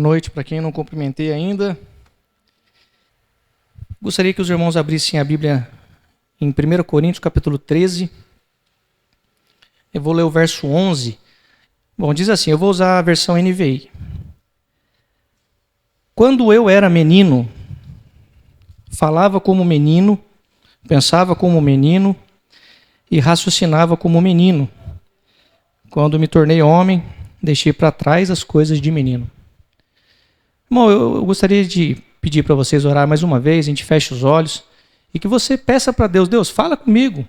noite para quem não cumprimentei ainda. Gostaria que os irmãos abrissem a Bíblia em 1 Coríntios, capítulo 13. Eu vou ler o verso 11. Bom, diz assim, eu vou usar a versão NVI. Quando eu era menino, falava como menino, pensava como menino e raciocinava como menino. Quando me tornei homem, deixei para trás as coisas de menino. Bom, eu gostaria de pedir para vocês orar mais uma vez, a gente fecha os olhos e que você peça para Deus, Deus, fala comigo.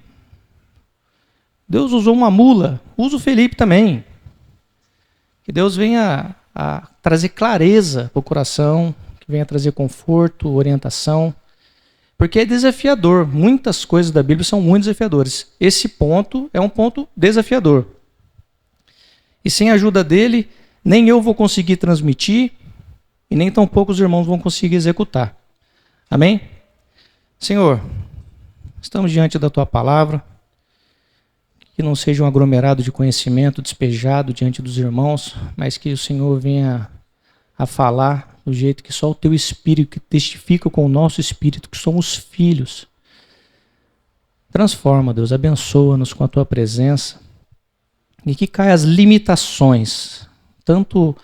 Deus usou uma mula, usa o Felipe também. Que Deus venha a trazer clareza para o coração, que venha trazer conforto, orientação, porque é desafiador. Muitas coisas da Bíblia são muito desafiadoras. Esse ponto é um ponto desafiador. E sem a ajuda dele, nem eu vou conseguir transmitir e nem tampouco os irmãos vão conseguir executar. Amém? Senhor, estamos diante da Tua palavra, que não seja um aglomerado de conhecimento despejado diante dos irmãos, mas que o Senhor venha a falar do jeito que só o Teu Espírito, que testifica com o nosso Espírito, que somos filhos. Transforma, Deus, abençoa-nos com a Tua presença e que caia as limitações, tanto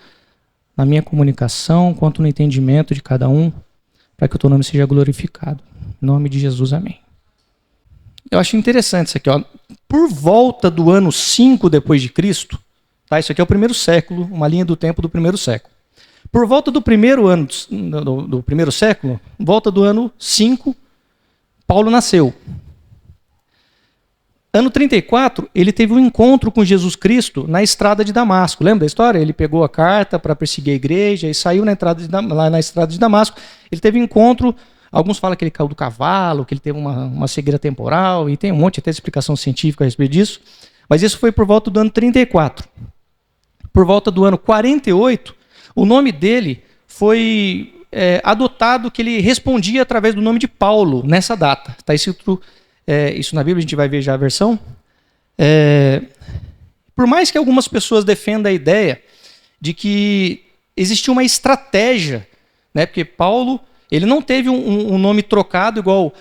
na minha comunicação quanto no entendimento de cada um, para que o Teu nome seja glorificado. Em nome de Jesus, amém. Eu acho interessante isso aqui, ó. Por volta do ano 5 depois de Cristo, tá? Isso aqui é o primeiro século, uma linha do tempo do primeiro século. Por volta do primeiro ano do primeiro século, volta do ano 5, Paulo nasceu. Ano 34, ele teve um encontro com Jesus Cristo na estrada de Damasco. Lembra da história? Ele pegou a carta para perseguir a igreja e saiu lá na estrada de Damasco. Ele teve um encontro. Alguns falam que ele caiu do cavalo, que ele teve uma cegueira temporal, e tem um monte até de explicação científica a respeito disso. Mas isso foi por volta do ano 34. Por volta do ano 48, o nome dele foi adotado, que ele respondia através do nome de Paulo, nessa data. Está escrito isso na Bíblia, a gente vai ver já a versão. Por mais que algumas pessoas defendam a ideia de que existia uma estratégia, né, porque Paulo... ele não teve um nome trocado igual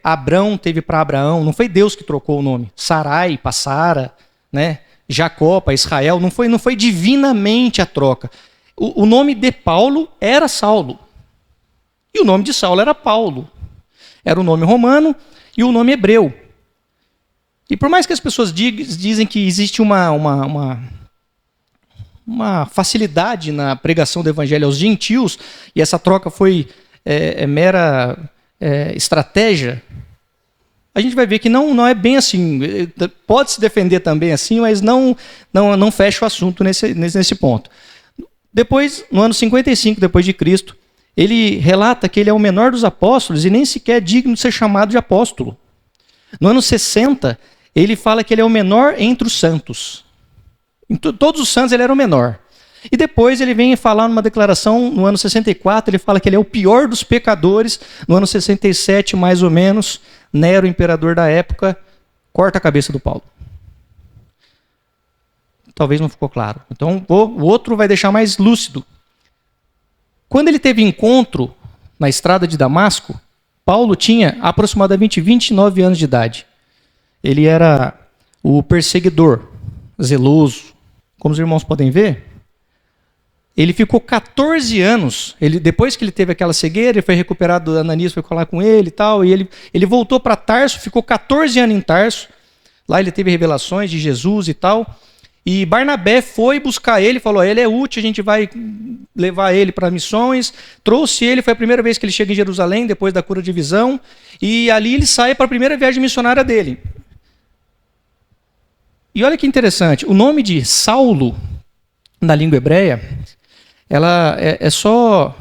Abrão teve para Abraão. Não foi Deus que trocou o nome. Sarai para Sara, né? Jacó para Israel. Não foi divinamente a troca. O nome de Paulo era Saulo. E o nome de Saulo era Paulo. Era o nome romano e o nome hebreu. E por mais que as pessoas dizem que existe uma facilidade na pregação do evangelho aos gentios, e essa troca foi mera estratégia, a gente vai ver que não é bem assim. Pode se defender também assim, mas não fecha o assunto nesse ponto. Depois, no ano 55 depois de Cristo, ele relata que ele é o menor dos apóstolos e nem sequer é digno de ser chamado de apóstolo. No ano 60, ele fala que ele é o menor entre os santos. Em todos os santos ele era o menor. E depois ele vem falar numa declaração, no ano 64, ele fala que ele é o pior dos pecadores. No ano 67, mais ou menos, Nero, imperador da época, corta a cabeça do Paulo. Talvez não ficou claro. Então o outro vai deixar mais lúcido. Quando ele teve encontro na estrada de Damasco, Paulo tinha aproximadamente 29 anos de idade. Ele era o perseguidor, zeloso. Como os irmãos podem ver, ele ficou 14 anos, depois que ele teve aquela cegueira, ele foi recuperado, Ananias foi falar com ele e tal, e ele voltou para Tarso, ficou 14 anos em Tarso, lá ele teve revelações de Jesus e tal, e Barnabé foi buscar ele, falou, ele é útil, a gente vai levar ele para missões, trouxe ele, foi a primeira vez que ele chega em Jerusalém, depois da cura de visão, e ali ele sai para a primeira viagem missionária dele. E olha que interessante, o nome de Saulo, na língua hebreia, ela é só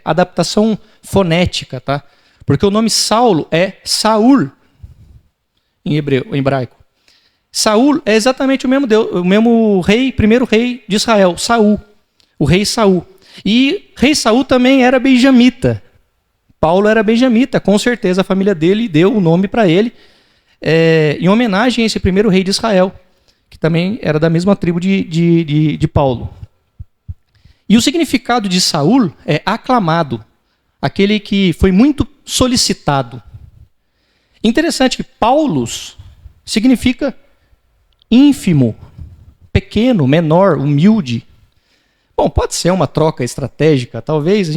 adaptação fonética, tá? Porque o nome Saulo é Saul, em hebraico. Saul é exatamente o mesmo rei, primeiro rei de Israel, Saul, o rei Saul. E rei Saul também era benjamita. Paulo era benjamita, com certeza a família dele deu o nome para ele, em homenagem a esse primeiro rei de Israel, que também era da mesma tribo de Paulo. E o significado de Saul é aclamado, aquele que foi muito solicitado. Interessante que Paulus significa ínfimo, pequeno, menor, humilde. Bom, pode ser uma troca estratégica, talvez.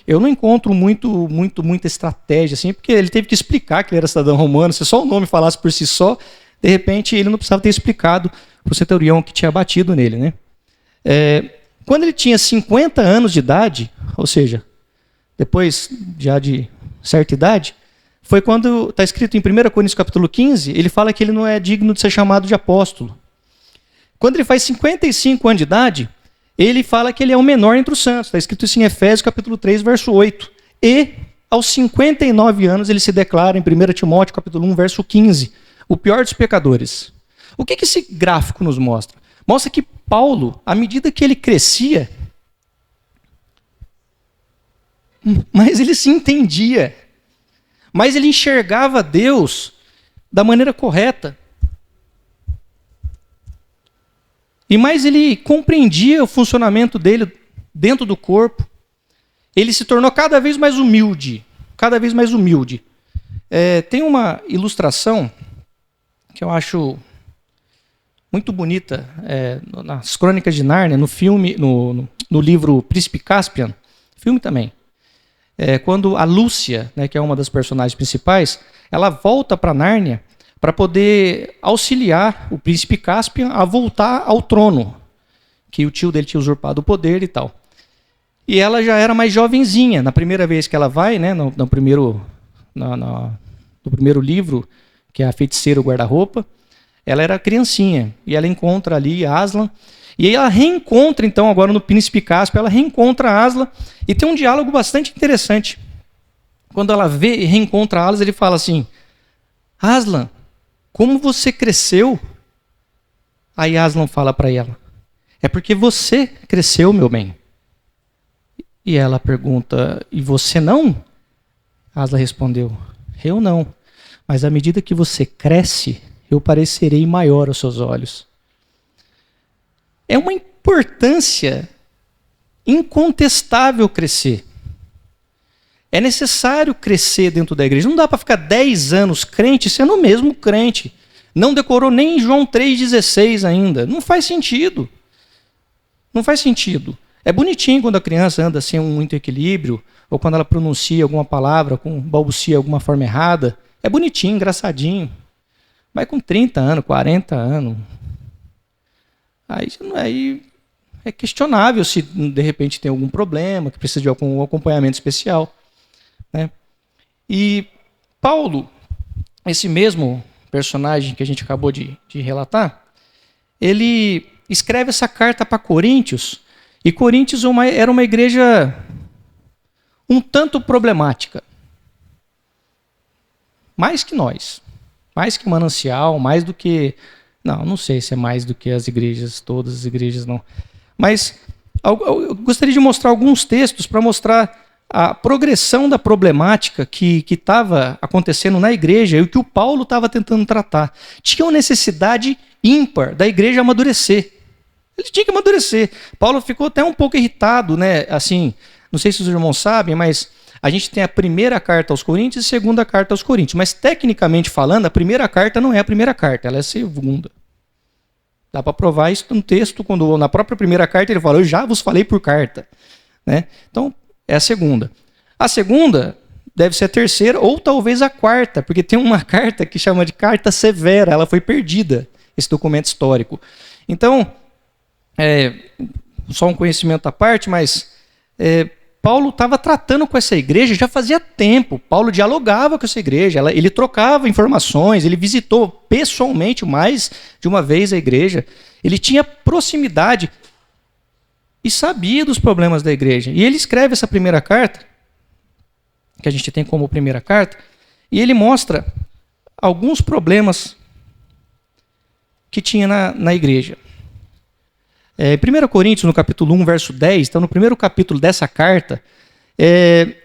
Eu não encontro muita estratégia, assim, porque ele teve que explicar que ele era cidadão romano. Se só o nome falasse por si só, de repente ele não precisava ter explicado para o centurião que tinha batido nele, né? Quando ele tinha 50 anos de idade, ou seja, depois já de certa idade, foi quando está escrito em 1 Coríntios capítulo 15, ele fala que ele não é digno de ser chamado de apóstolo. Quando ele faz 55 anos de idade, ele fala que ele é o menor entre os santos. Está escrito isso em Efésios capítulo 3, verso 8. E, aos 59 anos, ele se declara em 1 Timóteo capítulo 1, verso 15, o pior dos pecadores. O que esse gráfico nos mostra? Mostra que Paulo, à medida que ele crescia, mais ele se entendia, mais ele enxergava Deus da maneira correta. E mais ele compreendia o funcionamento dele dentro do corpo. Ele se tornou cada vez mais humilde. Cada vez mais humilde. Tem uma ilustração que eu acho muito bonita nas Crônicas de Nárnia, no filme, no livro Príncipe Caspian, filme também. Quando a Lúcia, né, que é uma das personagens principais, ela volta para Nárnia para poder auxiliar o príncipe Caspian a voltar ao trono, que o tio dele tinha usurpado o poder e tal. E ela já era mais jovenzinha. Na primeira vez que ela vai, né, no primeiro livro, que é A Feiticeira o Guarda-Roupa, ela era criancinha. E ela encontra ali Aslan. E aí ela reencontra, então, agora no Príncipe Caspian, ela reencontra Aslan. E tem um diálogo bastante interessante. Quando ela vê e reencontra Aslan, ele fala assim: Aslan, como você cresceu? Aí Aslan fala para ela: é porque você cresceu, meu bem. E ela pergunta: e você não? Aslan respondeu: eu não. Mas à medida que você cresce, eu parecerei maior aos seus olhos. É uma importância incontestável crescer. É necessário crescer dentro da igreja. Não dá para ficar 10 anos crente sendo o mesmo crente. Não decorou nem João 3,16 ainda. Não faz sentido. Não faz sentido. É bonitinho quando a criança anda sem muito equilíbrio, ou quando ela pronuncia alguma palavra, balbucia alguma forma errada. É bonitinho, engraçadinho. Mas com 30 anos, 40 anos, aí é questionável se de repente tem algum problema, que precisa de algum acompanhamento especial. Né? E Paulo, esse mesmo personagem que a gente acabou de relatar, ele escreve essa carta para Coríntios, e Coríntios era uma igreja um tanto problemática. Mais que nós. Mais que Manancial, mais do que... Não sei se é mais do que as igrejas, todas as igrejas não. Mas eu gostaria de mostrar alguns textos para mostrar a progressão da problemática que estava acontecendo na igreja e o que o Paulo estava tentando tratar. Tinha uma necessidade ímpar da igreja amadurecer. Ele tinha que amadurecer. Paulo ficou até um pouco irritado, né? Assim, não sei se os irmãos sabem, mas a gente tem a primeira carta aos Coríntios e a segunda carta aos Coríntios. Mas, tecnicamente falando, a primeira carta não é a primeira carta, ela é a segunda. Dá para provar isso no texto, quando na própria primeira carta ele fala: eu já vos falei por carta. Né? Então, é a segunda. A segunda deve ser a terceira ou talvez a quarta, porque tem uma carta que chama de carta severa, ela foi perdida, esse documento histórico. Então, só um conhecimento à parte, mas Paulo estava tratando com essa igreja já fazia tempo. Paulo dialogava com essa igreja, ele trocava informações, ele visitou pessoalmente mais de uma vez a igreja. Ele tinha proximidade e sabia dos problemas da igreja. E ele escreve essa primeira carta, que a gente tem como primeira carta, e ele mostra alguns problemas que tinha na igreja. 1 Coríntios, no capítulo 1, verso 10, então no primeiro capítulo dessa carta,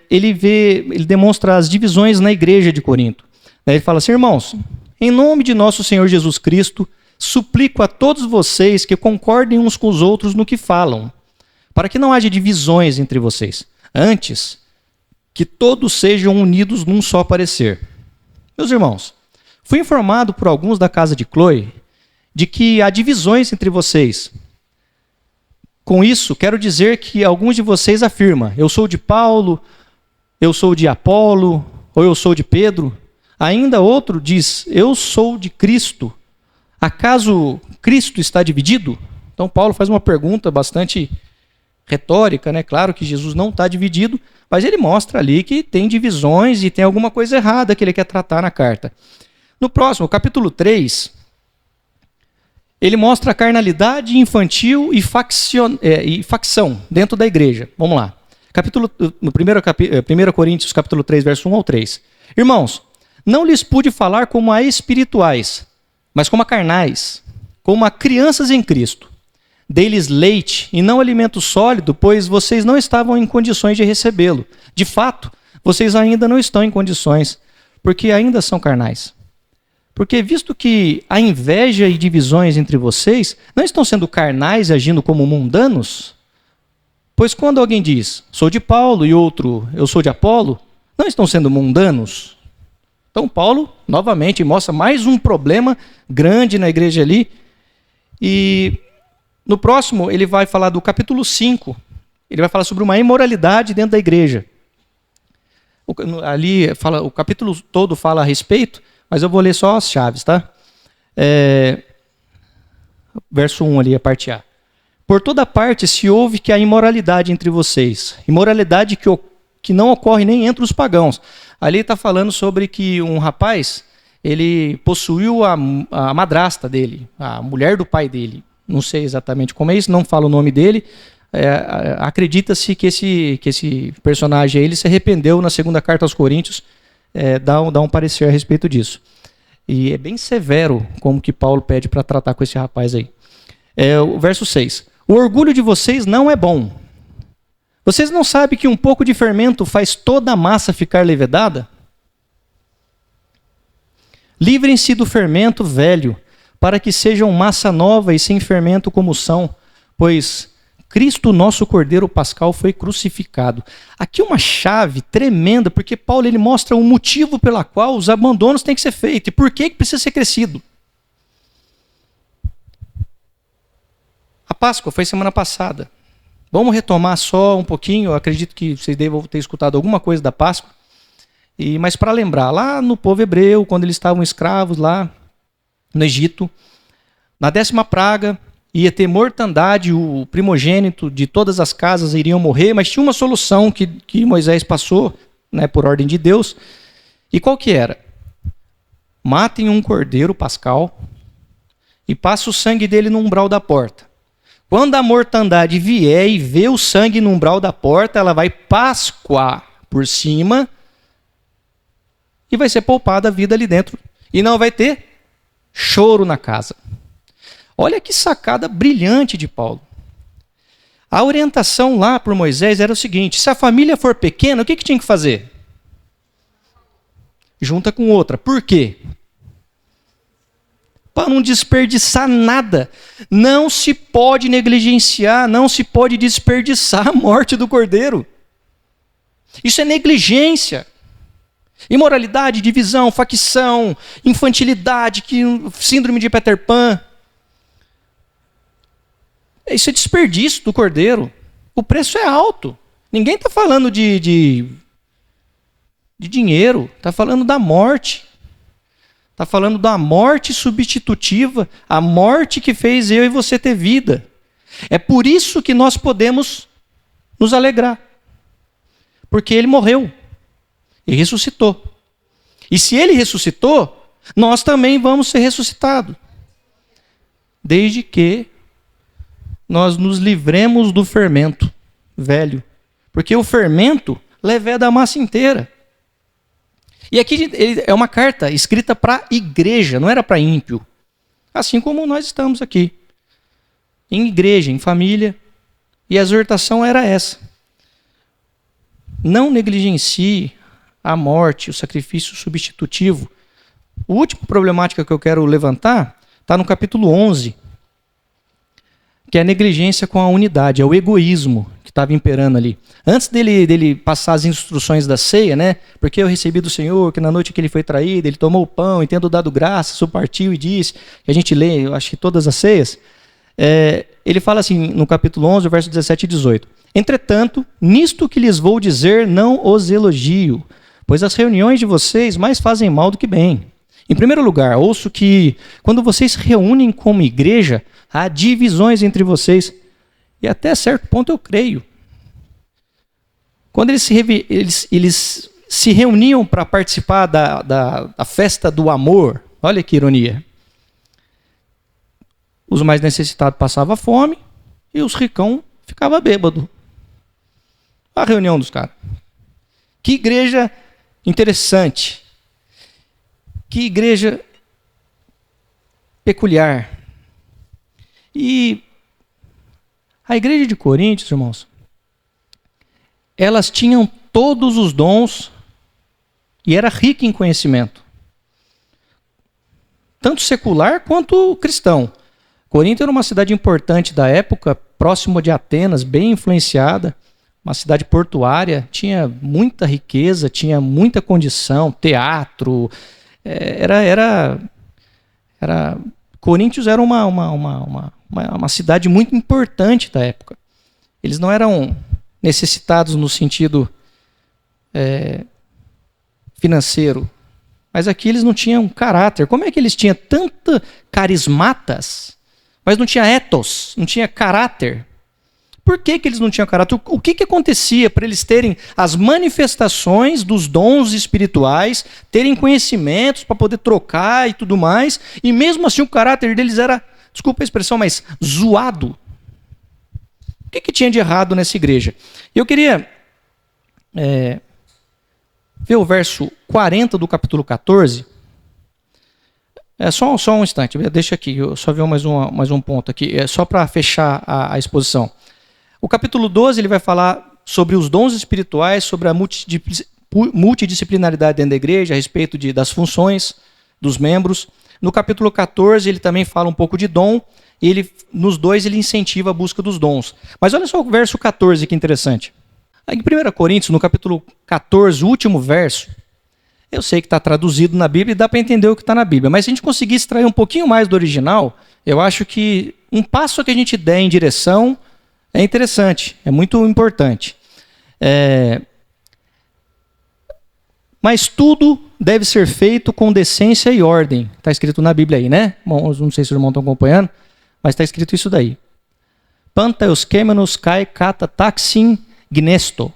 ele demonstra as divisões na igreja de Corinto. Ele fala assim: irmãos, em nome de nosso Senhor Jesus Cristo, suplico a todos vocês que concordem uns com os outros no que falam, para que não haja divisões entre vocês. Antes, que todos sejam unidos num só parecer. Meus irmãos, fui informado por alguns da casa de Cloe de que há divisões entre vocês. Com isso, quero dizer que alguns de vocês afirmam: eu sou de Paulo, eu sou de Apolo, ou eu sou de Pedro. Ainda outro diz: eu sou de Cristo. Acaso Cristo está dividido? Então Paulo faz uma pergunta bastante retórica, né? Claro que Jesus não está dividido, mas ele mostra ali que tem divisões e tem alguma coisa errada que ele quer tratar na carta. No próximo, capítulo 3, ele mostra a carnalidade infantil e facção dentro da igreja. Vamos lá. No 1 Coríntios, capítulo 3, verso 1 ao 3. Irmãos, não lhes pude falar como a espirituais, mas como a carnais, como a crianças em Cristo. Dei-lhes leite e não alimento sólido, pois vocês não estavam em condições de recebê-lo. De fato, vocês ainda não estão em condições, porque ainda são carnais. Porque visto que há inveja e divisões entre vocês, não estão sendo carnais e agindo como mundanos? Pois quando alguém diz, sou de Paulo, e outro, eu sou de Apolo, não estão sendo mundanos? Então Paulo, novamente, mostra mais um problema grande na igreja ali. E no próximo, ele vai falar do capítulo 5. Ele vai falar sobre uma imoralidade dentro da igreja. Ali, o capítulo todo fala a respeito, mas eu vou ler só as chaves, tá? Verso 1 ali, a parte A. Por toda parte se ouve que há imoralidade entre vocês. Imoralidade que não ocorre nem entre os pagãos. Ali está falando sobre que um rapaz, ele possuiu a madrasta dele, a mulher do pai dele. Não sei exatamente como é isso, não falo o nome dele. Acredita-se que esse personagem aí, ele se arrependeu na segunda carta aos Coríntios, dá um parecer a respeito disso. E é bem severo como que Paulo pede para tratar com esse rapaz aí. O verso 6. O orgulho de vocês não é bom. Vocês não sabem que um pouco de fermento faz toda a massa ficar levedada? Livrem-se do fermento velho, para que sejam massa nova e sem fermento como são, pois Cristo, nosso Cordeiro Pascal, foi crucificado. Aqui uma chave tremenda, porque Paulo ele mostra o motivo pela qual os abandonos têm que ser feitos e por que precisa ser crescido. A Páscoa foi semana passada. Vamos retomar só um pouquinho, eu acredito que vocês devem ter escutado alguma coisa da Páscoa. Mas para lembrar, lá no povo hebreu, quando eles estavam escravos lá no Egito, na 10ª praga, ia ter mortandade, o primogênito de todas as casas iriam morrer, mas tinha uma solução que Moisés passou, né, por ordem de Deus. E qual que era? Matem um cordeiro pascal e passem o sangue dele no umbral da porta. Quando a mortandade vier e ver o sangue no umbral da porta, ela vai pascoar por cima e vai ser poupada a vida ali dentro. E não vai ter choro na casa. Olha que sacada brilhante de Paulo. A orientação lá por Moisés era o seguinte: se a família for pequena, o que tinha que fazer? Junta com outra. Por quê? Para não desperdiçar nada. Não se pode negligenciar, não se pode desperdiçar a morte do cordeiro. Isso é negligência. Imoralidade, divisão, facção, infantilidade, síndrome de Peter Pan. Isso é desperdício do cordeiro. O preço é alto. Ninguém está falando de dinheiro, está falando da morte. Está falando da morte substitutiva, a morte que fez eu e você ter vida. É por isso que nós podemos nos alegrar. Porque ele morreu e ressuscitou. E se ele ressuscitou, nós também vamos ser ressuscitados. Desde que nós nos livremos do fermento velho. Porque o fermento leveda a massa inteira. E aqui é uma carta escrita para a igreja, não era para ímpio. Assim como nós estamos aqui. Em igreja, em família. E a exortação era essa. Não negligencie a morte, o sacrifício substitutivo. A última problemática que eu quero levantar está no capítulo 11. que é a negligência com a unidade, é o egoísmo que estava imperando ali. Antes dele passar as instruções da ceia, né? Porque eu recebi do Senhor que na noite que ele foi traído, ele tomou o pão e tendo dado graças, o partiu e disse, que a gente lê, eu acho que todas as ceias, ele fala assim no capítulo 11, verso 17 e 18. Entretanto, nisto que lhes vou dizer, não os elogio, pois as reuniões de vocês mais fazem mal do que bem. Em primeiro lugar, ouço que quando vocês se reúnem como igreja, há divisões entre vocês. E até certo ponto eu creio. Quando eles se reuniam para participar da festa do amor, olha que ironia. Os mais necessitados passavam fome e os ricão ficavam bêbados. A reunião dos caras. Que igreja interessante. Que igreja peculiar. E a igreja de Coríntios, irmãos, elas tinham todos os dons e era rica em conhecimento. Tanto secular quanto cristão. Corinto era uma cidade importante da época, próximo de Atenas, bem influenciada. Uma cidade portuária, tinha muita riqueza, tinha muita condição, teatro. Coríntios era uma cidade muito importante da época. Eles não eram necessitados no sentido financeiro, mas aqui eles não tinham caráter. Como é que eles tinham tanta carismatas, mas não tinha ethos, não tinha caráter? Por que eles não tinham caráter? O que acontecia para eles terem as manifestações dos dons espirituais, terem conhecimentos para poder trocar e tudo mais, e mesmo assim o caráter deles era, desculpa a expressão, mas zoado? O que tinha de errado nessa igreja? Eu queria ver o verso 40 do capítulo 14. Só um instante, deixa aqui, eu só ver mais um ponto aqui, só para fechar a exposição. O capítulo 12 ele vai falar sobre os dons espirituais, sobre a multidisciplinaridade dentro da igreja, a respeito das funções dos membros. No capítulo 14 ele também fala um pouco de dom, e nos dois ele incentiva a busca dos dons. Mas olha só o verso 14, que interessante. Em 1 Coríntios, no capítulo 14, o último verso, eu sei que está traduzido na Bíblia e dá para entender o que está na Bíblia, mas se a gente conseguir extrair um pouquinho mais do original, eu acho que um passo que a gente der em direção é interessante, é muito importante. Mas tudo deve ser feito com decência e ordem. Está escrito na Bíblia aí, né? Bom, não sei se os irmãos estão acompanhando, mas está escrito isso daí. Panta euskêmenos kai kata taxin gnesto.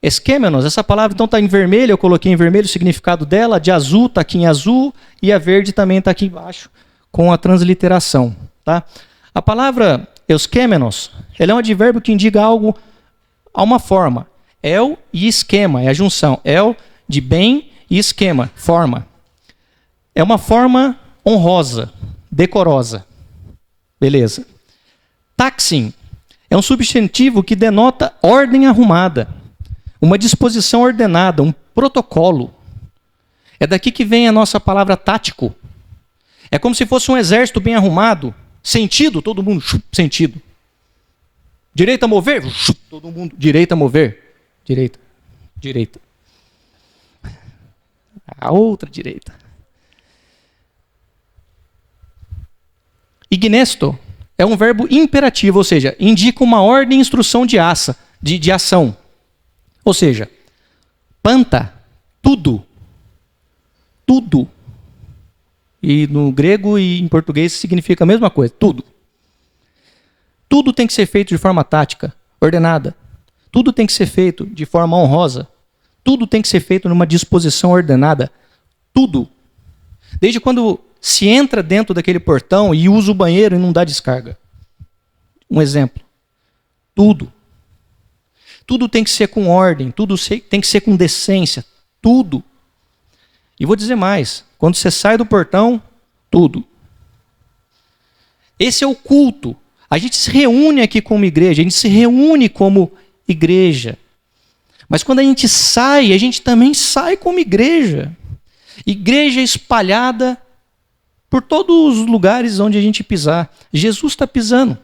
Esquêmenos, essa palavra então está em vermelho, eu coloquei em vermelho o significado dela, de azul está aqui em azul, e a verde também está aqui embaixo, com a transliteração. Tá? A palavra euskêmenos, ela é um advérbio que indica algo a uma forma. El e esquema, é a junção. El de bem e esquema, forma. É uma forma honrosa, decorosa. Beleza. Taxin é um substantivo que denota ordem arrumada, uma disposição ordenada, um protocolo. É daqui que vem a nossa palavra tático. É como se fosse um exército bem arrumado. Sentido, todo mundo, sentido. Direita a mover, todo mundo, direita a mover. Direita. A outra direita. Ignesto é um verbo imperativo, ou seja, indica uma ordem e instrução de ação. Ou seja, panta, tudo. E no grego e em português significa a mesma coisa, tudo. Tudo tem que ser feito de forma tática, ordenada. Tudo tem que ser feito de forma honrosa. Tudo tem que ser feito numa disposição ordenada. Tudo. Desde quando se entra dentro daquele portão e usa o banheiro e não dá descarga. Um exemplo. Tudo. Tudo tem que ser com ordem, tudo tem que ser com decência. Tudo. E vou dizer mais. Quando você sai do portão, tudo. Esse é o culto. A gente se reúne aqui como igreja, a gente se reúne como igreja. Mas quando a gente também sai como igreja. Igreja espalhada por todos os lugares onde a gente pisar. Jesus está pisando.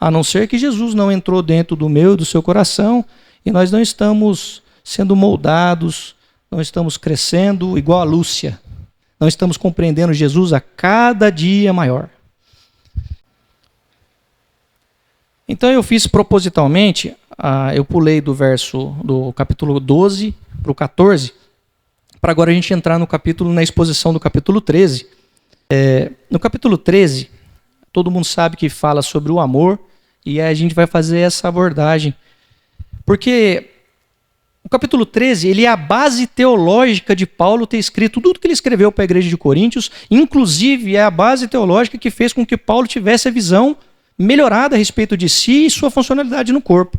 A não ser que Jesus não entrou dentro do meu e do seu coração e nós não estamos sendo moldados, não estamos crescendo igual a Lúcia. Não estamos compreendendo Jesus a cada dia maior. Então eu fiz propositalmente, eu pulei do capítulo 12 para o 14, para agora a gente entrar na exposição do capítulo 13. No capítulo 13, todo mundo sabe que fala sobre o amor, e a gente vai fazer essa abordagem. Porque o capítulo 13, ele é a base teológica de Paulo ter escrito tudo que ele escreveu para a igreja de Coríntios, inclusive é a base teológica que fez com que Paulo tivesse a visão melhorada a respeito de si e sua funcionalidade no corpo.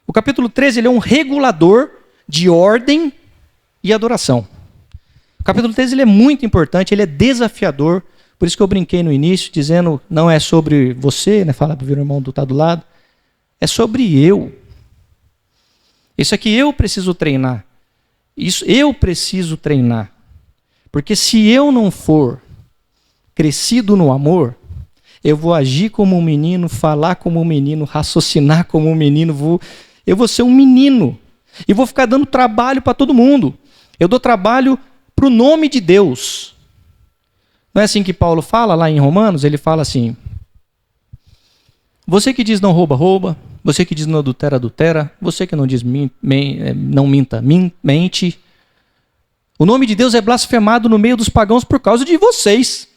O capítulo 13, ele é um regulador de ordem e adoração. O capítulo 13 ele é muito importante, ele é desafiador, por isso que eu brinquei no início, dizendo, não é sobre você, né? Fala para o irmão do tá do lado, é sobre eu. Isso aqui eu preciso treinar. Isso eu preciso treinar. Porque se eu não for crescido no amor, eu vou agir como um menino, falar como um menino, raciocinar como um menino, eu vou ser um menino. E vou ficar dando trabalho para todo mundo. Eu dou trabalho para o nome de Deus. Não é assim que Paulo fala lá em Romanos? Ele fala assim, você que diz não rouba, rouba. Você que diz não adultera, adultera. Você que não diz não minta, mente. O nome de Deus é blasfemado no meio dos pagãos por causa de vocês.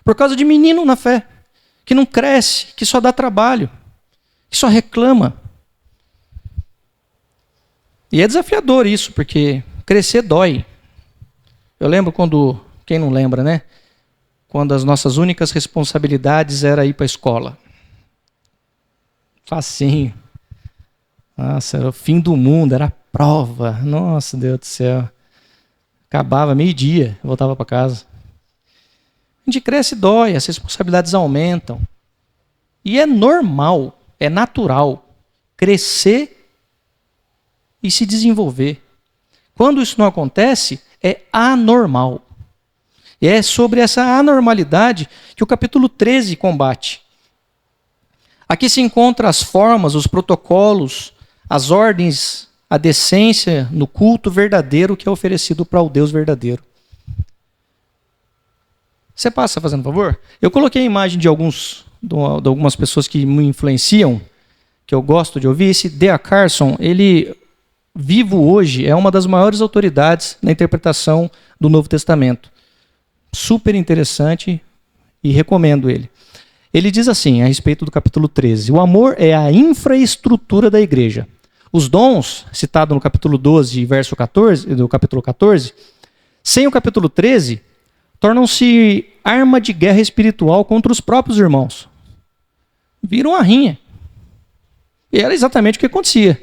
Por causa de menino na fé, que não cresce, que só dá trabalho, que só reclama. E é desafiador isso, porque crescer dói. Eu lembro quem não lembra, né? Quando as nossas únicas responsabilidades era ir para a escola. Facinho. Nossa, era o fim do mundo, era a prova. Nossa, Deus do céu. Acabava meio-dia, voltava para casa. A gente cresce e dói, as responsabilidades aumentam. E é normal, é natural crescer e se desenvolver. Quando isso não acontece, é anormal. E é sobre essa anormalidade que o capítulo 13 combate. Aqui se encontram as formas, os protocolos, as ordens, a decência no culto verdadeiro que é oferecido para o Deus verdadeiro. Você passa fazendo favor? Eu coloquei a imagem de algumas pessoas que me influenciam, que eu gosto de ouvir. Esse D.A. Carson, ele, vivo hoje, é uma das maiores autoridades na interpretação do Novo Testamento. Super interessante e recomendo ele. Ele diz assim, a respeito do capítulo 13, o amor é a infraestrutura da igreja. Os dons, citado no capítulo 12, verso 14, do capítulo 14, sem o capítulo 13, tornam-se arma de guerra espiritual contra os próprios irmãos. Viram uma rinha. E era exatamente o que acontecia.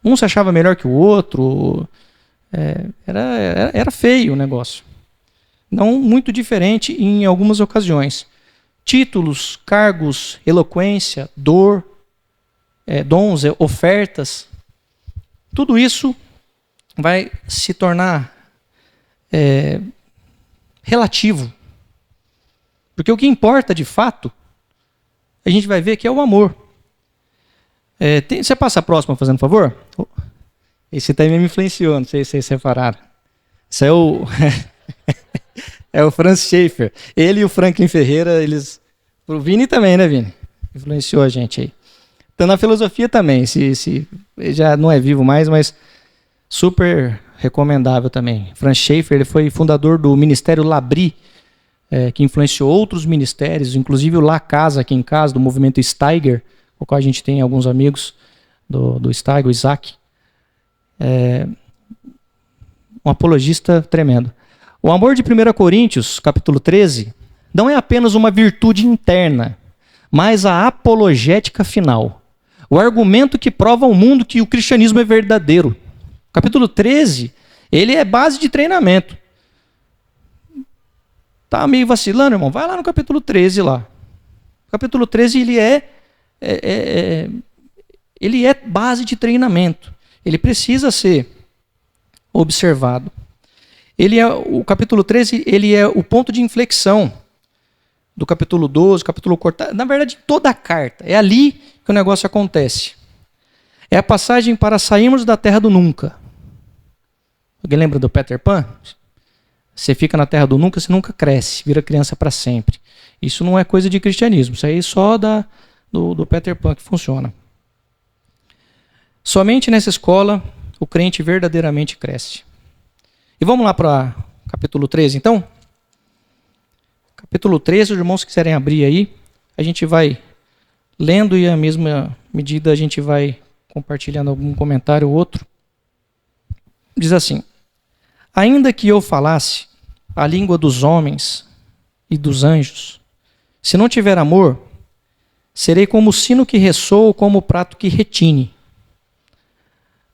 Um se achava melhor que o outro. Era feio o negócio. Não muito diferente em algumas ocasiões. Títulos, cargos, eloquência, dor, dons, ofertas. Tudo isso vai se tornar relativo. Porque o que importa de fato, a gente vai ver que é o amor. Você passa a próxima, fazendo favor? Esse também me influenciou, não sei se vocês separaram. Esse é o é o Franz Schaeffer. Ele e o Franklin Ferreira, eles... O Vini também, né, Vini? Influenciou a gente aí. Então, na filosofia também. Ele já não é vivo mais, mas super recomendável também. Franz Schaeffer, ele foi fundador do Ministério Labri, que influenciou outros ministérios, inclusive o La Casa, aqui em casa, do movimento Steiger, com o qual a gente tem alguns amigos do Steiger, o Isaac. Um apologista tremendo. O amor de 1 Coríntios, capítulo 13, não é apenas uma virtude interna, mas a apologética final. O argumento que prova ao mundo que o cristianismo é verdadeiro. Capítulo 13, ele é base de treinamento. Tá meio vacilando, irmão? Vai lá no capítulo 13 lá. O capítulo 13, ele é base de treinamento. Ele precisa ser observado. O capítulo 13, ele é o ponto de inflexão capítulo 12, capítulo 4, na verdade toda a carta. É ali que o negócio acontece. É a passagem para sairmos da terra do nunca. Alguém lembra do Peter Pan? Você fica na terra do nunca, você nunca cresce, vira criança para sempre. Isso não é coisa de cristianismo, isso aí é só do Peter Pan que funciona. Somente nessa escola o crente verdadeiramente cresce. E vamos lá para capítulo 13, então? Capítulo 13, os irmãos quiserem abrir aí, a gente vai lendo e à mesma medida a gente vai compartilhando algum comentário ou outro. Diz assim: ainda que eu falasse a língua dos homens e dos anjos, se não tiver amor, serei como o sino que ressoa ou como o prato que retine.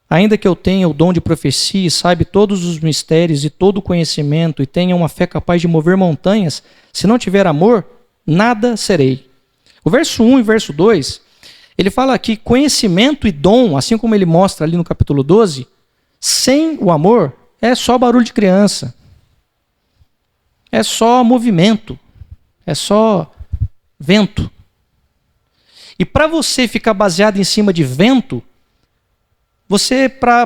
Ainda que eu tenha o dom de profecia e saiba todos os mistérios e todo o conhecimento e tenha uma fé capaz de mover montanhas, se não tiver amor, nada serei. O verso 1 e verso 2, ele fala que conhecimento e dom, assim como ele mostra ali no capítulo 12, sem o amor é só barulho de criança. É só movimento. É só vento. E para você ficar baseado em cima de vento, você, para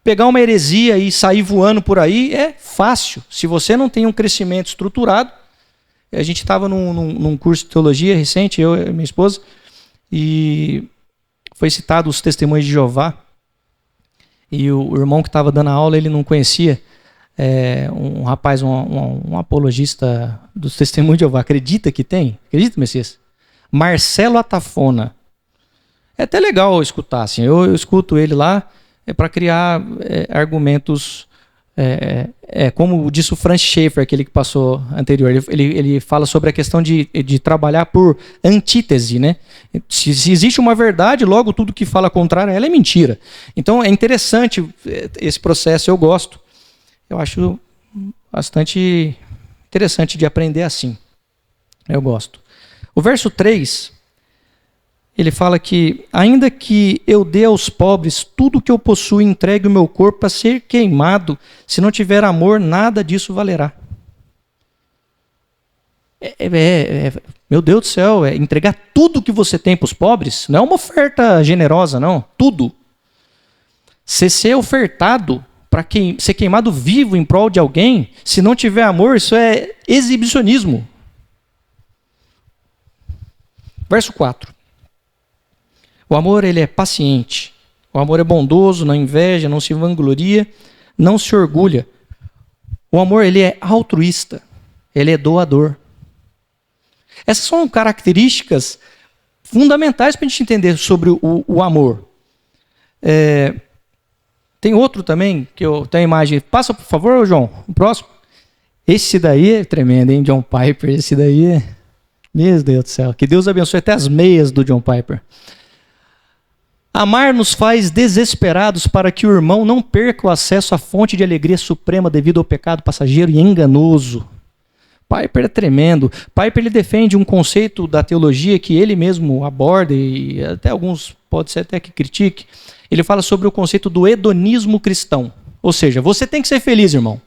pegar uma heresia e sair voando por aí, é fácil. Se você não tem um crescimento estruturado, a gente estava num curso de teologia recente, eu e minha esposa, e foi citado os testemunhos de Jeová, e o irmão que estava dando a aula, ele não conhecia um rapaz, um apologista dos testemunhos de Jeová. Acredita que tem? Acredita, Messias? Marcelo Atafona. É até legal escutar, assim. Eu escuto ele lá para criar argumentos, como disse o Franz Schaeffer, aquele que passou anterior. Ele fala sobre a questão de trabalhar por antítese, né? Se existe uma verdade, logo tudo que fala contrário a ela é mentira. Então é interessante esse processo, eu gosto. Eu acho bastante interessante de aprender assim. Eu gosto. O verso 3... ele fala que, ainda que eu dê aos pobres tudo que eu possuo e entregue o meu corpo para ser queimado, se não tiver amor, nada disso valerá. Meu Deus do céu, entregar tudo que você tem para os pobres, não é uma oferta generosa, não. Tudo. Você ser ofertado para ser queimado vivo em prol de alguém, se não tiver amor, isso é exibicionismo. Verso 4. O amor, ele é paciente. O amor é bondoso, não inveja, não se vangloria, não se orgulha. O amor, ele é altruísta. Ele é doador. Essas são características fundamentais para a gente entender sobre o amor. Tem outro também, que eu tenho a imagem. Passa, por favor, João, o próximo. Esse daí é tremendo, hein, John Piper. Esse daí é... Meu Deus do céu. Que Deus abençoe até as meias do John Piper. Amar nos faz desesperados para que o irmão não perca o acesso à fonte de alegria suprema devido ao pecado passageiro e enganoso. Piper é tremendo. Piper, ele defende um conceito da teologia que ele mesmo aborda, e até alguns pode ser até que critique. Ele fala sobre o conceito do hedonismo cristão. Ou seja, você tem que ser feliz, irmão.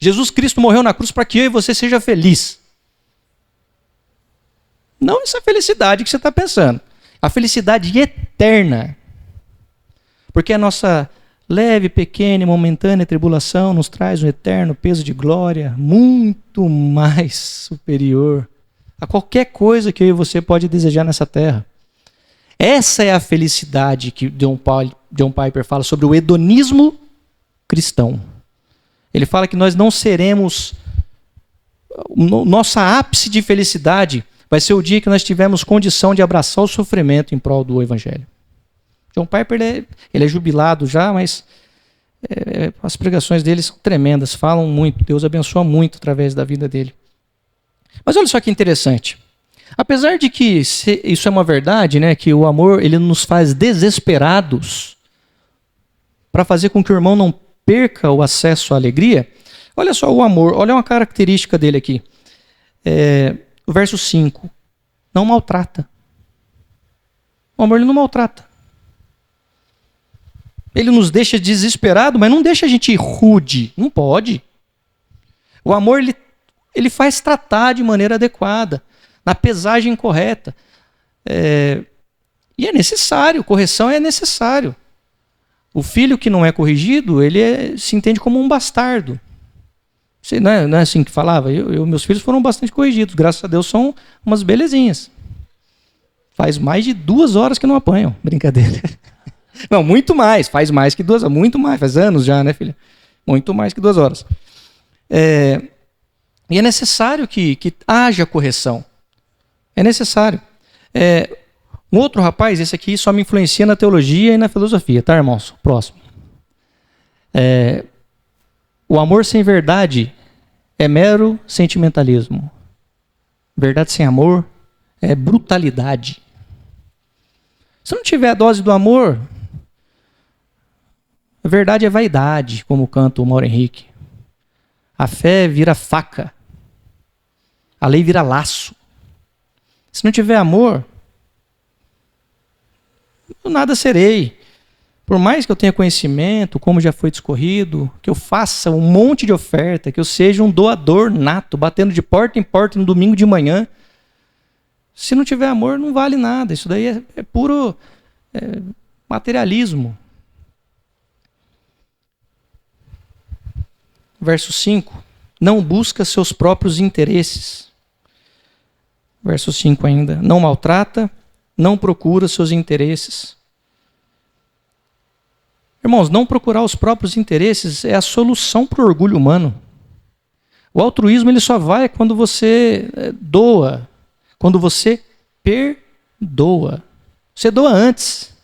Jesus Cristo morreu na cruz para que eu e você seja feliz. Não essa felicidade que você está pensando. A felicidade eterna. Porque a nossa leve, pequena e momentânea tribulação nos traz um eterno peso de glória muito mais superior a qualquer coisa que eu e você pode desejar nessa terra. Essa é a felicidade que John Piper fala sobre o hedonismo cristão. Ele fala que nós não seremos... Nossa ápice de felicidade vai ser o dia que nós tivermos condição de abraçar o sofrimento em prol do Evangelho. John Piper, ele é jubilado já, mas as pregações dele são tremendas, falam muito, Deus abençoa muito através da vida dele. Mas olha só que interessante. Apesar de que isso é uma verdade, né, que o amor ele nos faz desesperados para fazer com que o irmão não perca o acesso à alegria, olha só o amor, olha uma característica dele aqui. O verso 5, não maltrata. O amor ele não maltrata. Ele nos deixa desesperado, mas não deixa a gente rude. Não pode. O amor, ele faz tratar de maneira adequada. na pesagem correta. E é necessário, correção é necessário. O filho que não é corrigido, ele se entende como um bastardo. Não é assim que falava? Meus filhos foram bastante corrigidos, graças a Deus são umas belezinhas. Faz mais de 2 horas que não apanham, brincadeira. Não, muito mais, faz mais que 2 horas, muito mais, faz anos já, né, filha? Muito mais que 2 horas. E é necessário que haja correção. É necessário. Um outro rapaz, esse aqui só me influencia na teologia e na filosofia, tá, irmãos? Próximo. O amor sem verdade é mero sentimentalismo. Verdade sem amor é brutalidade. Se não tiver a dose do amor, a verdade é vaidade, como canta o Mauro Henrique. A fé vira faca. A lei vira laço. Se não tiver amor, eu nada serei. Por mais que eu tenha conhecimento, como já foi discorrido, que eu faça um monte de oferta, que eu seja um doador nato, batendo de porta em porta no domingo de manhã, se não tiver amor, não vale nada. Isso daí é puro materialismo. Verso 5. Não busca seus próprios interesses. Verso 5 ainda. Não maltrata, não procura seus interesses. Irmãos, não procurar os próprios interesses é a solução para o orgulho humano. O altruísmo ele só vai quando você doa, quando você perdoa. Você doa antes.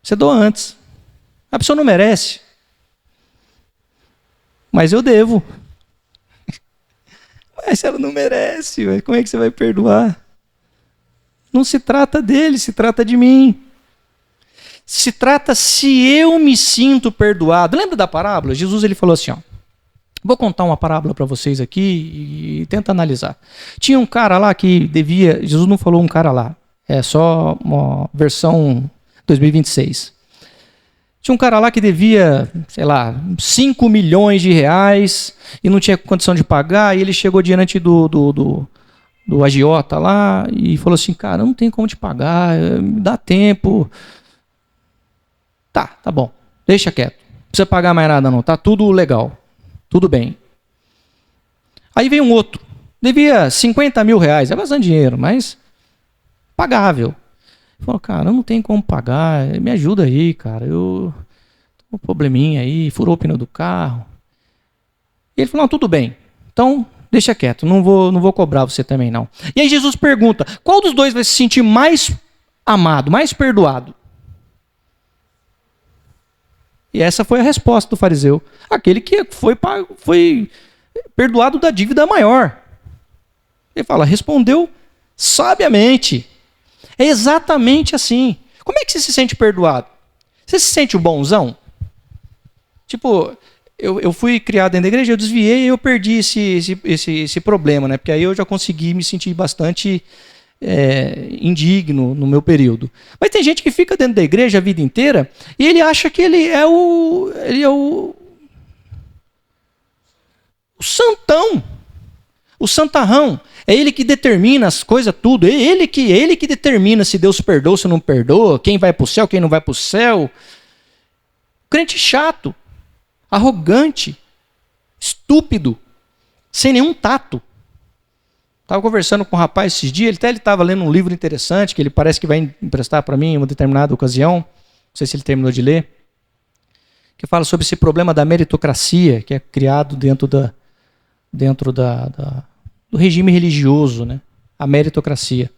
Você doa antes. A pessoa não merece. Mas eu devo. Mas ela não merece, como é que você vai perdoar? Não se trata dele, se trata de mim. Se trata se eu me sinto perdoado. Lembra da parábola? Jesus ele falou assim, vou contar uma parábola para vocês aqui e tenta analisar. Tinha um cara lá que devia, Jesus não falou um cara lá, é só uma versão 2026. Tinha um cara lá que devia, 5 milhões de reais e não tinha condição de pagar, e ele chegou diante do agiota lá e falou assim, cara, não tem como te pagar, me dá tempo. Tá bom, deixa quieto. Não precisa pagar mais nada não, tá tudo legal, tudo bem. Aí veio um outro, devia 50 mil reais, é bastante dinheiro, mas pagável. Falou, cara, não tem como pagar, me ajuda aí, cara, eu tô com um probleminha aí, furou o pneu do carro. E ele falou, não, tudo bem, então deixa quieto, não vou cobrar você também não. E aí Jesus pergunta, qual dos dois vai se sentir mais amado, mais perdoado? E essa foi a resposta do fariseu, aquele que foi perdoado da dívida maior. Ele fala, respondeu sabiamente. É exatamente assim. Como é que você se sente perdoado? Você se sente o bonzão? Tipo, eu fui criado dentro da igreja, eu desviei e eu perdi esse problema, né? Porque aí eu já consegui me sentir bastante indigno no meu período. Mas tem gente que fica dentro da igreja a vida inteira e ele acha que ele é o santão, o santarrão. É ele que determina as coisas, tudo. É ele que determina se Deus perdoa, se não perdoa, quem vai para o céu, quem não vai para o céu. Crente chato, arrogante, estúpido, sem nenhum tato. Estava conversando com um rapaz esses dias, ele estava lendo um livro interessante, que ele parece que vai emprestar para mim em uma determinada ocasião, não sei se ele terminou de ler, que fala sobre esse problema da meritocracia, que é criado dentro do regime religioso, né? A meritocracia.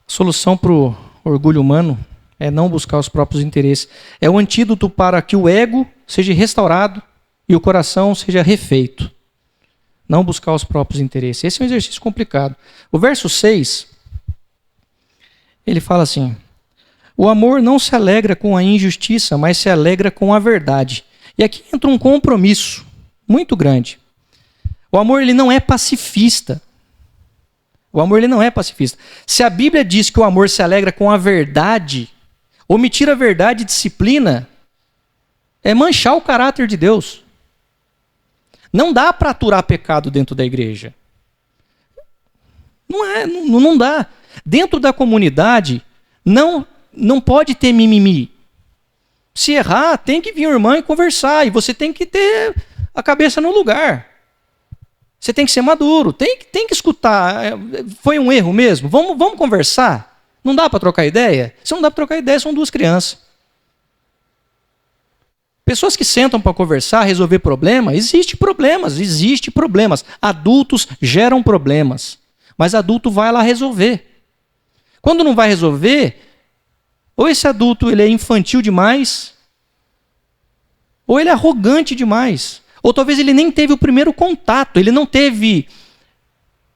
A solução para o orgulho humano é não buscar os próprios interesses. É o antídoto para que o ego seja restaurado e o coração seja refeito. Não buscar os próprios interesses. Esse é um exercício complicado. O verso 6, ele fala assim, o amor não se alegra com a injustiça, mas se alegra com a verdade. E aqui entra um compromisso muito grande. O amor ele não é pacifista. O amor ele não é pacifista. Se a Bíblia diz que o amor se alegra com a verdade, omitir a verdade e disciplina é manchar o caráter de Deus. Não dá para aturar pecado dentro da igreja. Não dá. Dentro da comunidade, não pode ter mimimi. Se errar, tem que vir a irmã e conversar. E você tem que ter a cabeça no lugar. Você tem que ser maduro. Tem que escutar. Foi um erro mesmo? Vamos conversar? Não dá para trocar ideia? Se não dá para trocar ideia, são duas crianças. Pessoas que sentam para conversar, resolver problema, existe problemas. Adultos geram problemas. Mas adulto vai lá resolver. Quando não vai resolver, ou esse adulto ele é infantil demais, ou ele é arrogante demais. Ou talvez ele nem teve o primeiro contato, ele não teve,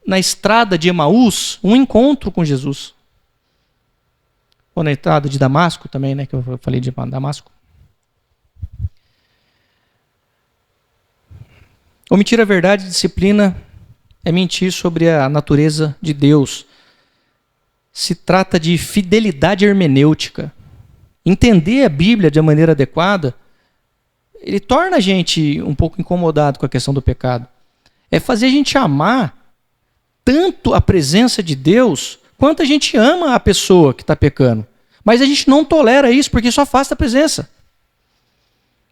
na estrada de Emaús, um encontro com Jesus. Ou na estrada de Damasco também, né, que eu falei de Damasco. Omitir a verdade e disciplina é mentir sobre a natureza de Deus. Se trata de fidelidade hermenêutica. Entender a Bíblia de maneira adequada, ele torna a gente um pouco incomodado com a questão do pecado. É fazer a gente amar tanto a presença de Deus, quanto a gente ama a pessoa que está pecando. Mas a gente não tolera isso, porque isso afasta a presença.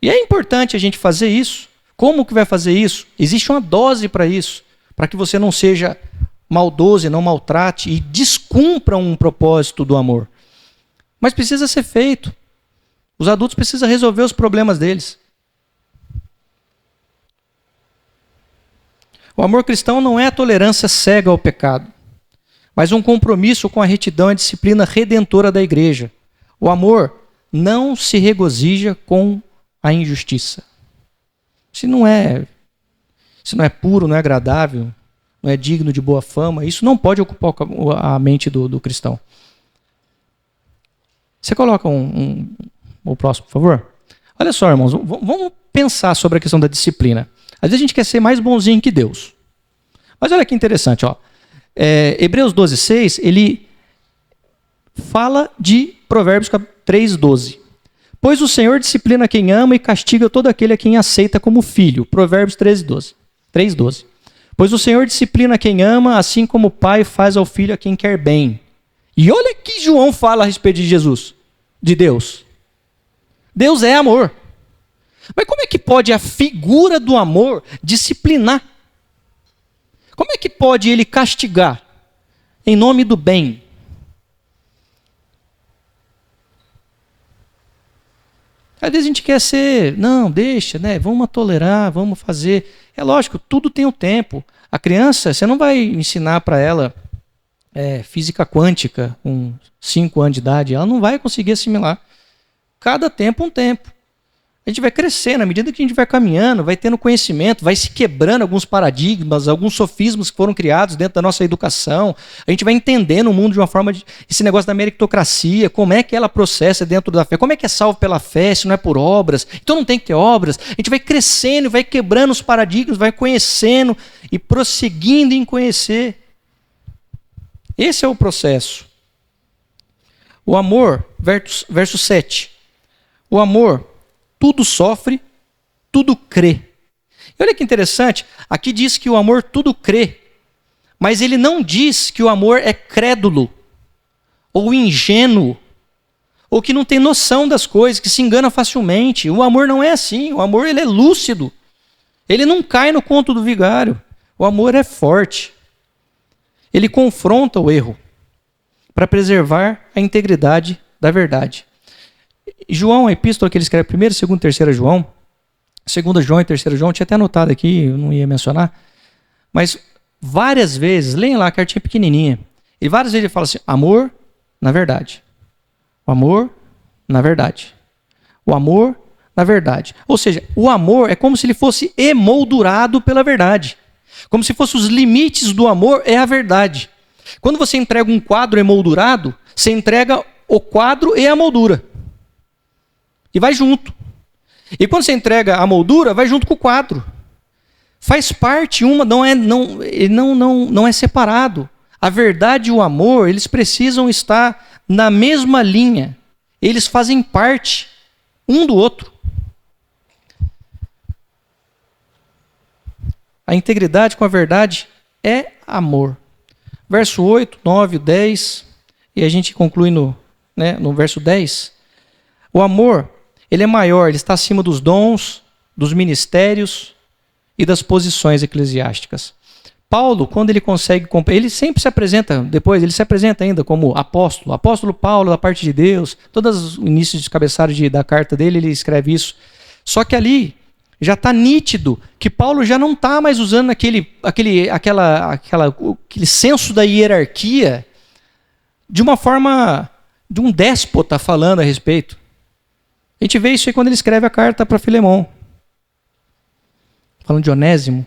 E é importante a gente fazer isso. Como que vai fazer isso? Existe uma dose para isso, para que você não seja maldoso e não maltrate e descumpra um propósito do amor. Mas precisa ser feito. Os adultos precisam resolver os problemas deles. O amor cristão não é a tolerância cega ao pecado, mas um compromisso com a retidão e a disciplina redentora da igreja. O amor não se regozija com a injustiça. Se não é puro, não é agradável, não é digno de boa fama, isso não pode ocupar a mente do cristão. Você coloca o próximo, por favor? Olha só, irmãos, vamos pensar sobre a questão da disciplina. Às vezes a gente quer ser mais bonzinho que Deus. Mas olha que interessante, ó. Hebreus 12:6, ele fala de Provérbios 3:12. Pois o Senhor disciplina quem ama e castiga todo aquele a quem aceita como filho. Provérbios 3:12. Pois o Senhor disciplina quem ama, assim como o pai faz ao filho a quem quer bem. E olha o que João fala a respeito de Jesus, de Deus. Deus é amor. Mas como é que pode a figura do amor disciplinar? Como é que pode ele castigar em nome do bem? Às vezes a gente quer ser, não, deixa, né? Vamos tolerar, vamos fazer. É lógico, tudo tem um tempo. A criança, você não vai ensinar para ela física quântica com 5 anos de idade. Ela não vai conseguir assimilar. Cada tempo um tempo. A gente vai crescendo, à medida que a gente vai caminhando, vai tendo conhecimento, vai se quebrando alguns paradigmas, alguns sofismas que foram criados dentro da nossa educação. A gente vai entendendo o mundo de uma forma esse negócio da meritocracia, como é que ela processa dentro da fé, como é que é salvo pela fé, se não é por obras. Então não tem que ter obras. A gente vai crescendo, vai quebrando os paradigmas, vai conhecendo e prosseguindo em conhecer. Esse é o processo. O amor, verso 7. O amor tudo sofre, tudo crê. E olha que interessante, aqui diz que o amor tudo crê, mas ele não diz que o amor é crédulo, ou ingênuo, ou que não tem noção das coisas, que se engana facilmente. O amor não é assim, o amor ele é lúcido, ele não cai no conto do vigário. O amor é forte, ele confronta o erro, para preservar a integridade da verdade. João, a epístola que ele escreve primeiro, segundo, terceira João, 2 João e 3 João, eu tinha até anotado aqui, eu não ia mencionar, mas várias vezes, leem lá, a cartinha pequenininha, e várias vezes ele fala assim, amor na verdade, o amor na verdade, o amor na verdade. Ou seja, o amor é como se ele fosse emoldurado pela verdade, como se fossem os limites do amor é a verdade. Quando você entrega um quadro emoldurado, você entrega o quadro e a moldura. E vai junto. E quando você entrega a moldura, vai junto com o quadro. Faz parte, não é separado. A verdade e o amor, eles precisam estar na mesma linha. Eles fazem parte um do outro. A integridade com a verdade é amor. Verso 8, 9, 10, e a gente conclui no verso 10. O amor, ele é maior, ele está acima dos dons, dos ministérios e das posições eclesiásticas. Paulo, quando ele consegue, ele sempre se apresenta, depois ele se apresenta ainda como apóstolo. Apóstolo Paulo, da parte de Deus, todos os inícios de cabeçário da carta dele, ele escreve isso. Só que ali já está nítido que Paulo já não está mais usando aquele senso da hierarquia de uma forma de um déspota falando a respeito. A gente vê isso aí quando ele escreve a carta para Filemão, falando de Onésimo.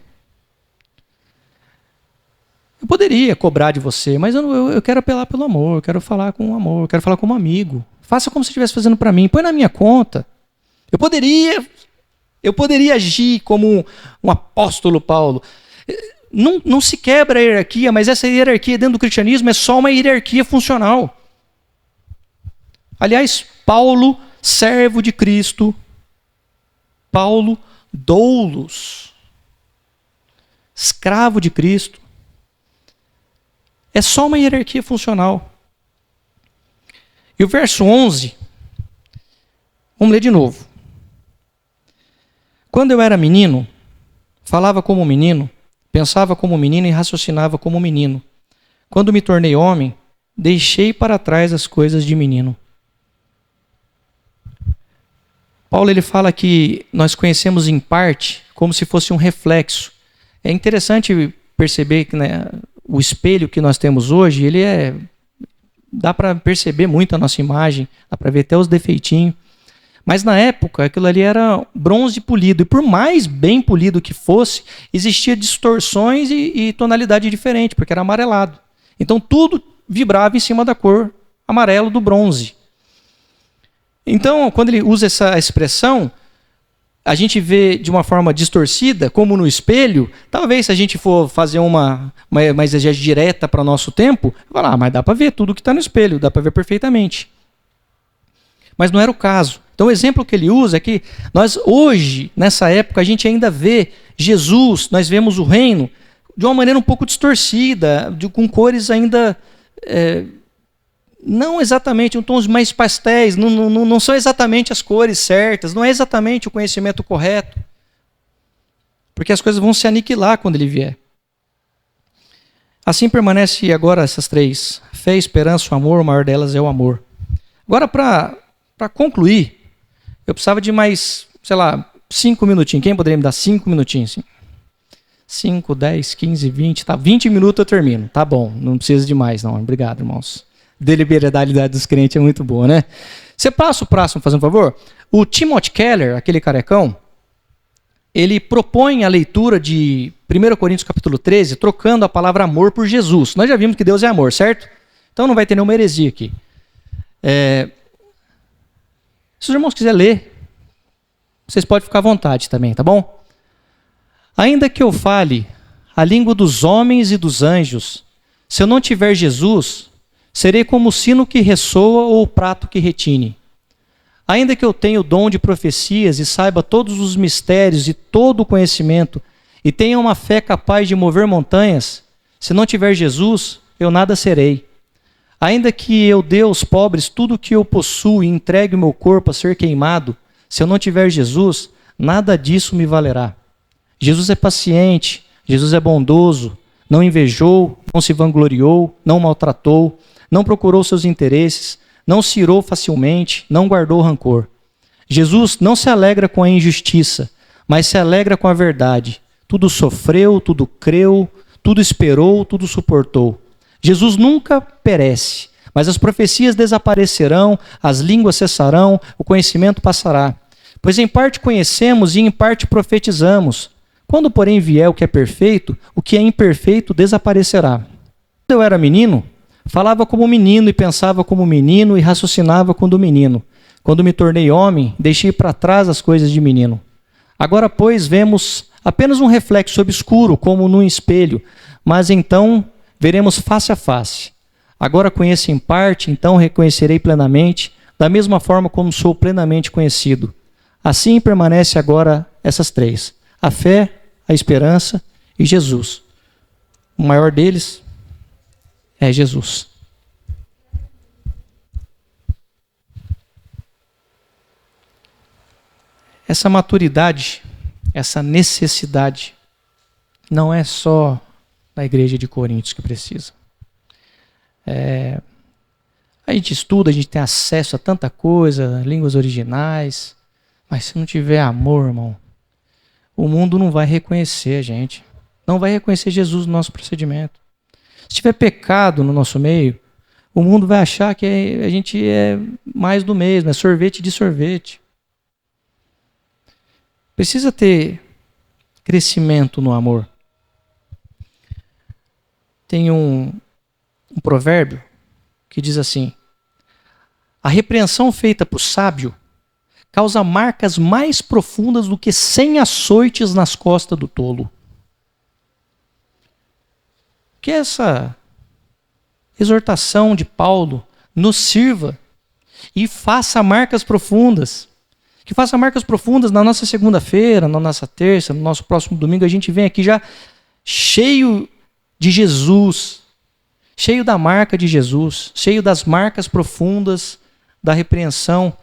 Eu poderia cobrar de você, mas eu quero apelar pelo amor, eu quero falar com amor, eu quero falar como amigo. Faça como se estivesse fazendo para mim, põe na minha conta. Eu poderia agir como um apóstolo Paulo. Não se quebra a hierarquia, mas essa hierarquia dentro do cristianismo é só uma hierarquia funcional. Aliás, Paulo, servo de Cristo, Paulo, doulos, escravo de Cristo, é só uma hierarquia funcional. E o verso 11, vamos ler de novo. Quando eu era menino, falava como menino, pensava como menino e raciocinava como menino. Quando me tornei homem, deixei para trás as coisas de menino. Paulo ele fala que nós conhecemos em parte como se fosse um reflexo. É interessante perceber que o espelho que nós temos hoje, dá para perceber muito a nossa imagem, dá para ver até os defeitinhos. Mas na época, aquilo ali era bronze polido. E por mais bem polido que fosse, existia distorções e tonalidade diferente, porque era amarelado. Então tudo vibrava em cima da cor amarelo do bronze. Então, quando ele usa essa expressão, a gente vê de uma forma distorcida, como no espelho. Talvez se a gente for fazer uma exegese direta para o nosso tempo, mas dá para ver tudo que está no espelho, dá para ver perfeitamente. Mas não era o caso. Então o exemplo que ele usa é que nós hoje, nessa época, a gente ainda vê Jesus, nós vemos o reino de uma maneira um pouco distorcida, com cores ainda não exatamente, tons mais pastéis, não são exatamente as cores certas, não é exatamente o conhecimento correto, porque as coisas vão se aniquilar quando ele vier. Assim permanece agora essas três: fé, esperança, o amor, o maior delas é o amor. Agora, para concluir, eu precisava de mais, 5 minutinhos. Quem poderia me dar 5 minutinhos? Assim? 5, 10, 15, 20, tá? 20 minutos eu termino. Tá bom, não precisa de mais, não. Obrigado, irmãos. Deliberalidade dos crentes é muito boa, né? Você passa o próximo, fazendo um favor? O Timothy Keller, aquele carecão, ele propõe a leitura de 1 Coríntios capítulo 13, trocando a palavra amor por Jesus. Nós já vimos que Deus é amor, certo? Então não vai ter nenhuma heresia aqui. Se os irmãos quiserem ler, vocês podem ficar à vontade também, tá bom? Ainda que eu fale a língua dos homens e dos anjos, se eu não tiver Jesus, serei como o sino que ressoa ou o prato que retine. Ainda que eu tenha o dom de profecias e saiba todos os mistérios e todo o conhecimento, e tenha uma fé capaz de mover montanhas, se não tiver Jesus, eu nada serei. Ainda que eu dê aos pobres tudo o que eu possuo e entregue o meu corpo a ser queimado, se eu não tiver Jesus, nada disso me valerá. Jesus é paciente, Jesus é bondoso, não invejou, não se vangloriou, não maltratou, não procurou seus interesses, não se irou facilmente, não guardou rancor. Jesus não se alegra com a injustiça, mas se alegra com a verdade. Tudo sofreu, tudo creu, tudo esperou, tudo suportou. Jesus nunca perece, mas as profecias desaparecerão, as línguas cessarão, o conhecimento passará. Pois em parte conhecemos e em parte profetizamos. Quando, porém, vier o que é imperfeito desaparecerá. Quando eu era menino, falava como menino e pensava como menino e raciocinava como menino. Quando me tornei homem, deixei para trás as coisas de menino. Agora, pois, vemos apenas um reflexo obscuro, como num espelho, mas então veremos face a face. Agora conheço em parte, então reconhecerei plenamente, da mesma forma como sou plenamente conhecido. Assim permanece agora essas três: a fé, a esperança e Jesus. O maior deles é Jesus. Essa maturidade, essa necessidade, não é só na igreja de Coríntios que precisa. A gente estuda, a gente tem acesso a tanta coisa, línguas originais, mas se não tiver amor, irmão, o mundo não vai reconhecer a gente. Não vai reconhecer Jesus no nosso procedimento. Se tiver pecado no nosso meio, o mundo vai achar que a gente é mais do mesmo, é sorvete de sorvete. Precisa ter crescimento no amor. Tem um provérbio que diz assim: a repreensão feita por sábio causa marcas mais profundas do que 100 açoites nas costas do tolo. Que essa exortação de Paulo nos sirva e faça marcas profundas. Que faça marcas profundas na nossa segunda-feira, na nossa terça, no nosso próximo domingo. A gente vem aqui já cheio de Jesus, cheio da marca de Jesus, cheio das marcas profundas da repreensão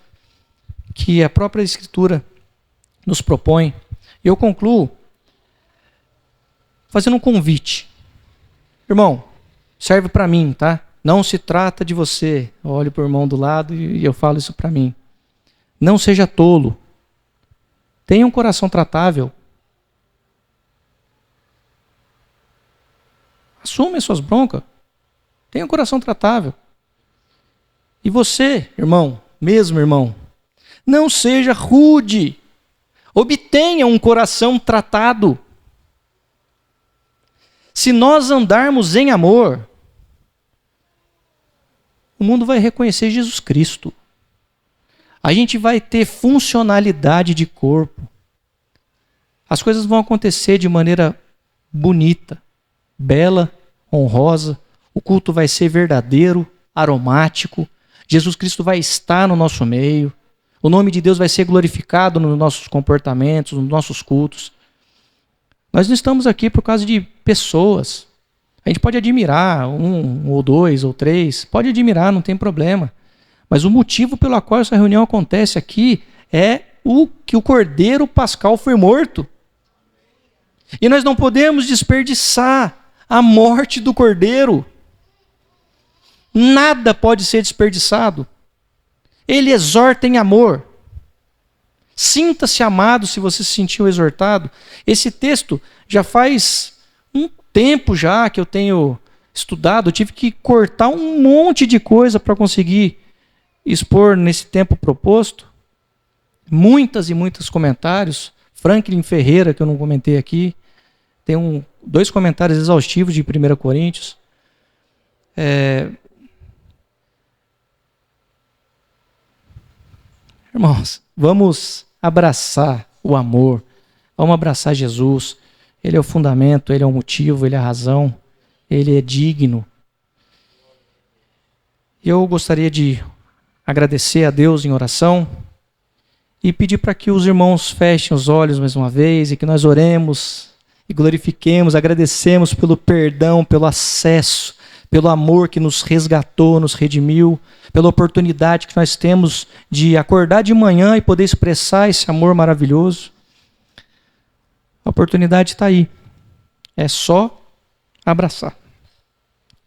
que a própria Escritura nos propõe. Eu concluo fazendo um convite. Irmão, serve para mim, tá? Não se trata de você. Eu olho para o irmão do lado e eu falo isso para mim. Não seja tolo. Tenha um coração tratável. Assume as suas broncas. Tenha um coração tratável. E você, irmão, mesmo irmão, não seja rude. Obtenha um coração tratado. Se nós andarmos em amor, o mundo vai reconhecer Jesus Cristo. A gente vai ter funcionalidade de corpo. As coisas vão acontecer de maneira bonita, bela, honrosa. O culto vai ser verdadeiro, aromático. Jesus Cristo vai estar no nosso meio. O nome de Deus vai ser glorificado nos nossos comportamentos, nos nossos cultos. Nós não estamos aqui por causa de pessoas. A gente pode admirar um ou dois ou três. Pode admirar, não tem problema. Mas o motivo pelo qual essa reunião acontece aqui é que o Cordeiro Pascal foi morto. E nós não podemos desperdiçar a morte do Cordeiro. Nada pode ser desperdiçado. Ele exorta em amor. Sinta-se amado se você se sentiu exortado. Esse texto já faz um tempo já que eu tenho estudado. Eu tive que cortar um monte de coisa para conseguir expor nesse tempo proposto. Muitas e muitos comentários. Franklin Ferreira, que eu não comentei aqui. Tem 2 comentários exaustivos de 1 Coríntios. Irmãos, vamos abraçar o amor. Vamos abraçar Jesus. Ele é o fundamento, ele é o motivo, ele é a razão. Ele é digno. E eu gostaria de agradecer a Deus em oração e pedir para que os irmãos fechem os olhos mais uma vez e que nós oremos e glorifiquemos, agradecemos pelo perdão, pelo acesso, pelo amor que nos resgatou, nos redimiu, pela oportunidade que nós temos de acordar de manhã e poder expressar esse amor maravilhoso. A oportunidade está aí. É só abraçar.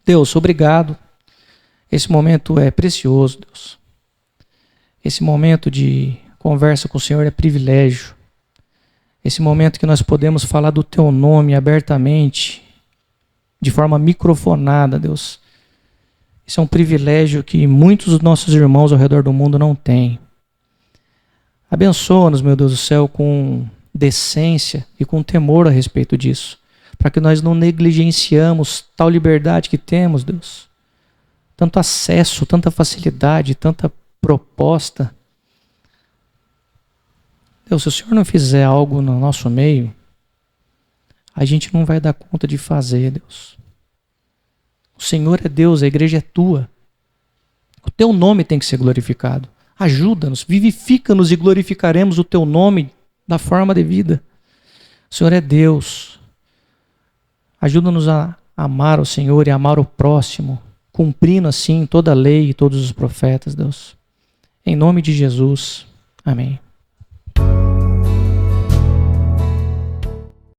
Deus, obrigado. Esse momento é precioso, Deus. Esse momento de conversa com o Senhor é privilégio. Esse momento que nós podemos falar do Teu nome abertamente, de forma microfonada, Deus. Isso é um privilégio que muitos dos nossos irmãos ao redor do mundo não têm. Abençoa-nos, meu Deus do céu, com decência e com temor a respeito disso, para que nós não negligenciamos tal liberdade que temos, Deus. Tanto acesso, tanta facilidade, tanta proposta. Deus, se o Senhor não fizer algo no nosso meio, a gente não vai dar conta de fazer, Deus. O Senhor é Deus, a igreja é tua. O teu nome tem que ser glorificado. Ajuda-nos, vivifica-nos e glorificaremos o teu nome da forma devida. O Senhor é Deus. Ajuda-nos a amar o Senhor e amar o próximo, cumprindo assim toda a lei e todos os profetas, Deus. Em nome de Jesus. Amém.